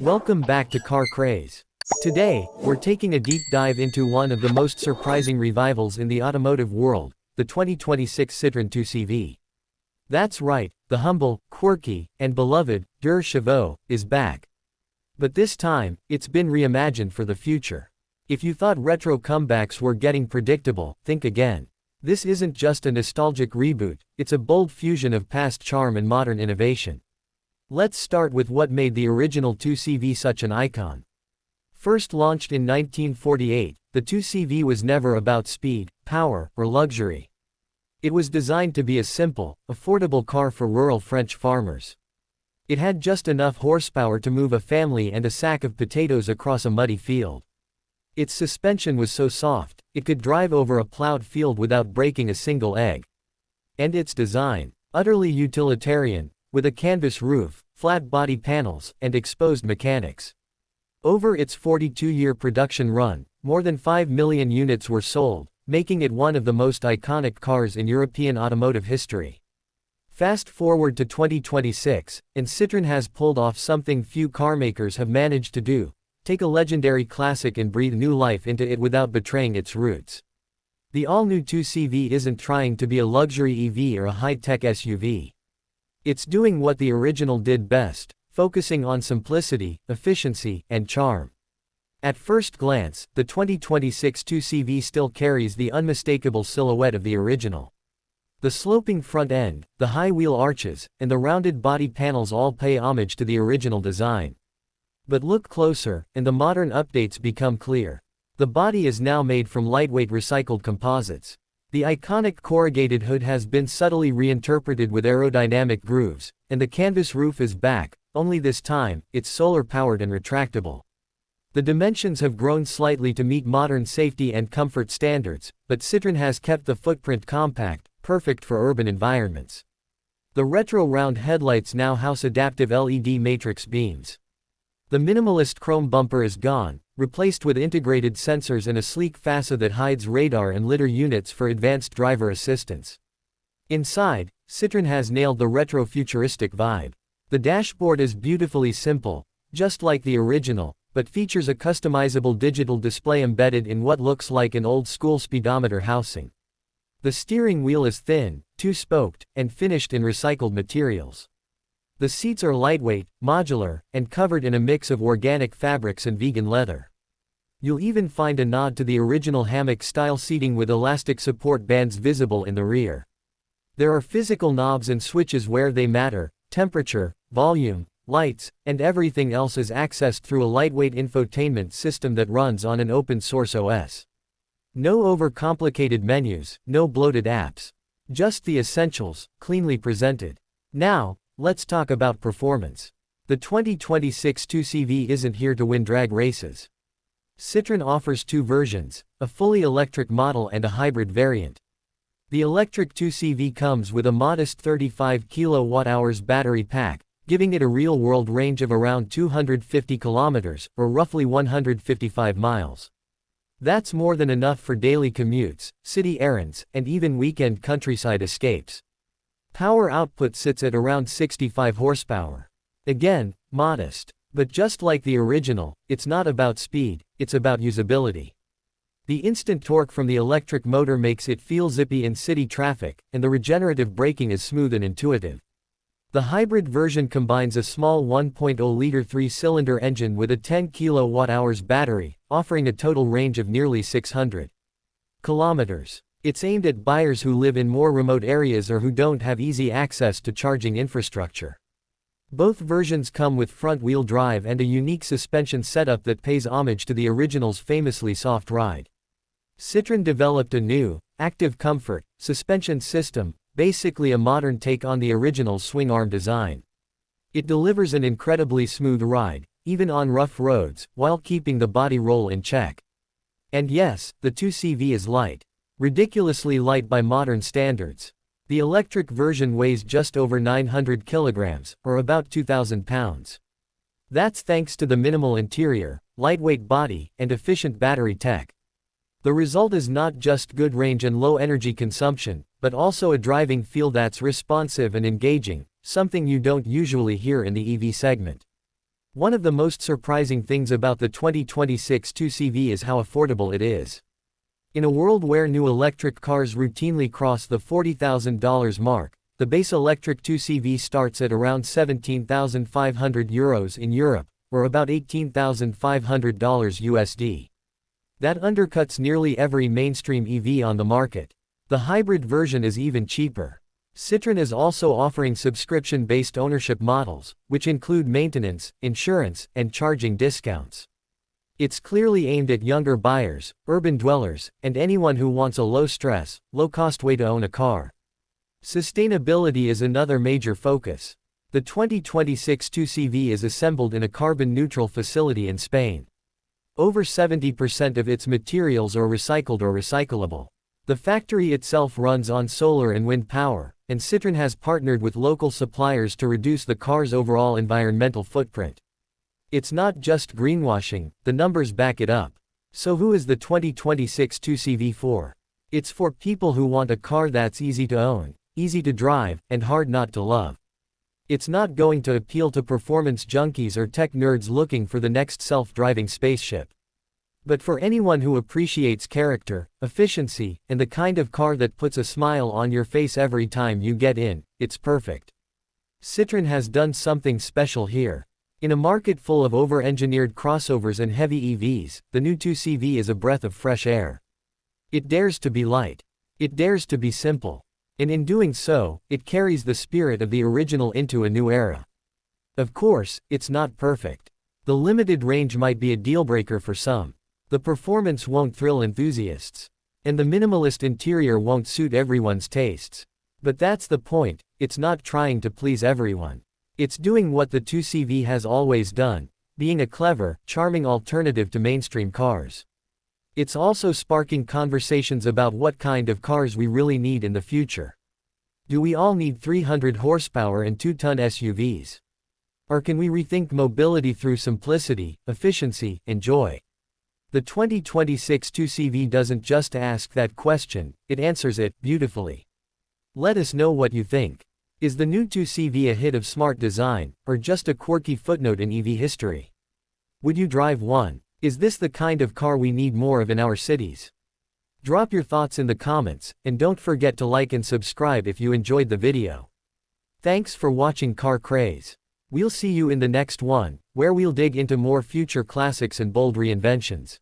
Welcome back to Car Craze. Today, we're taking a deep dive into one of the most surprising revivals in the automotive world, the 2026 Citroën 2CV. That's right, the humble, quirky, and beloved deux chevaux is back. But this time, it's been reimagined for the future. If you thought retro comebacks were getting predictable, think again. This isn't just a nostalgic reboot, it's a bold fusion of past charm and modern innovation. Let's start with what made the original 2CV such an icon. First launched in 1948, the 2CV was never about speed, power, or luxury. It was designed to be a simple, affordable car for rural French farmers. It had just enough horsepower to move a family and a sack of potatoes across a muddy field. Its suspension was so soft, it could drive over a plowed field without breaking a single egg. And its design, utterly utilitarian, with a canvas roof, flat body panels, and exposed mechanics. Over its 42-year production run, more than 5 million units were sold, making it one of the most iconic cars in European automotive history. Fast forward to 2026, and Citroën has pulled off something few carmakers have managed to do: take a legendary classic and breathe new life into it without betraying its roots. The all-new 2CV isn't trying to be a luxury EV or a high-tech SUV. It's doing what the original did best, focusing on simplicity, efficiency, and charm. At first glance, the 2026 2CV still carries the unmistakable silhouette of the original. The sloping front end, the high wheel arches, and the rounded body panels all pay homage to the original design. But look closer, and the modern updates become clear. The body is now made from lightweight recycled composites. The iconic corrugated hood has been subtly reinterpreted with aerodynamic grooves, and the canvas roof is back, only this time, it's solar-powered and retractable. The dimensions have grown slightly to meet modern safety and comfort standards, but Citroën has kept the footprint compact, perfect for urban environments. The retro round headlights now house adaptive LED matrix beams. The minimalist chrome bumper is gone, replaced with integrated sensors and a sleek fascia that hides radar and lidar units for advanced driver assistance. Inside, Citroën has nailed the retro-futuristic vibe. The dashboard is beautifully simple, just like the original, but features a customizable digital display embedded in what looks like an old-school speedometer housing. The steering wheel is thin, two-spoked, and finished in recycled materials. The seats are lightweight, modular, and covered in a mix of organic fabrics and vegan leather. You'll even find a nod to the original hammock-style seating with elastic support bands visible in the rear. There are physical knobs and switches where they matter: temperature, volume, lights, and everything else is accessed through a lightweight infotainment system that runs on an open-source OS. No overcomplicated menus, no bloated apps. Just the essentials, cleanly presented. Now, let's talk about performance. The 2026 2CV isn't here to win drag races. Citroën offers two versions, a fully electric model and a hybrid variant. The electric 2CV comes with a modest 35 kWh battery pack, giving it a real-world range of around 250 kilometers, or roughly 155 miles. That's more than enough for daily commutes, city errands, and even weekend countryside escapes. Power output sits at around 65 horsepower. Again, modest. But just like the original, it's not about speed, it's about usability. The instant torque from the electric motor makes it feel zippy in city traffic, and the regenerative braking is smooth and intuitive. The hybrid version combines a small 1.0-liter 3-cylinder engine with a 10 kWh battery, offering a total range of nearly 600 kilometers. It's aimed at buyers who live in more remote areas or who don't have easy access to charging infrastructure. Both versions come with front-wheel drive and a unique suspension setup that pays homage to the original's famously soft ride. Citroën developed a new, active comfort, suspension system, basically a modern take on the original's swing-arm design. It delivers an incredibly smooth ride, even on rough roads, while keeping the body roll in check. And yes, the 2CV is light. Ridiculously light by modern standards. The electric version weighs just over 900 kilograms, or about 2,000 pounds. That's thanks to the minimal interior, lightweight body, and efficient battery tech. The result is not just good range and low energy consumption, but also a driving feel that's responsive and engaging, something you don't usually hear in the EV segment. One of the most surprising things about the 2026 2CV is how affordable it is. In a world where new electric cars routinely cross the $40,000 mark, the base electric 2CV starts at around €17,500 in Europe, or about $18,500 USD. That undercuts nearly every mainstream EV on the market. The hybrid version is even cheaper. Citroen is also offering subscription-based ownership models, which include maintenance, insurance, and charging discounts. It's clearly aimed at younger buyers, urban dwellers, and anyone who wants a low-stress, low-cost way to own a car. Sustainability is another major focus. The 2026 2CV is assembled in a carbon-neutral facility in Spain. Over 70% of its materials are recycled or recyclable. The factory itself runs on solar and wind power, and Citroen has partnered with local suppliers to reduce the car's overall environmental footprint. It's not just greenwashing, the numbers back it up. So who is the 2026 2CV for? It's for people who want a car that's easy to own, easy to drive, and hard not to love. It's not going to appeal to performance junkies or tech nerds looking for the next self-driving spaceship. But for anyone who appreciates character, efficiency, and the kind of car that puts a smile on your face every time you get in, it's perfect. Citroen has done something special here. In a market full of over-engineered crossovers and heavy EVs, the new 2CV is a breath of fresh air. It dares to be light. It dares to be simple. And in doing so, it carries the spirit of the original into a new era. Of course, it's not perfect. The limited range might be a deal-breaker for some. The performance won't thrill enthusiasts. And the minimalist interior won't suit everyone's tastes. But that's the point, it's not trying to please everyone. It's doing what the 2CV has always done, being a clever, charming alternative to mainstream cars. It's also sparking conversations about what kind of cars we really need in the future. Do we all need 300 horsepower and 2-ton SUVs? Or can we rethink mobility through simplicity, efficiency, and joy? The 2026 2CV doesn't just ask that question, it answers it beautifully. Let us know what you think. Is the new 2CV a hit of smart design, or just a quirky footnote in EV history? Would you drive one? Is this the kind of car we need more of in our cities? Drop your thoughts in the comments, and don't forget to like and subscribe if you enjoyed the video. Thanks for watching Car Craze. We'll see you in the next one, where we'll dig into more future classics and bold reinventions.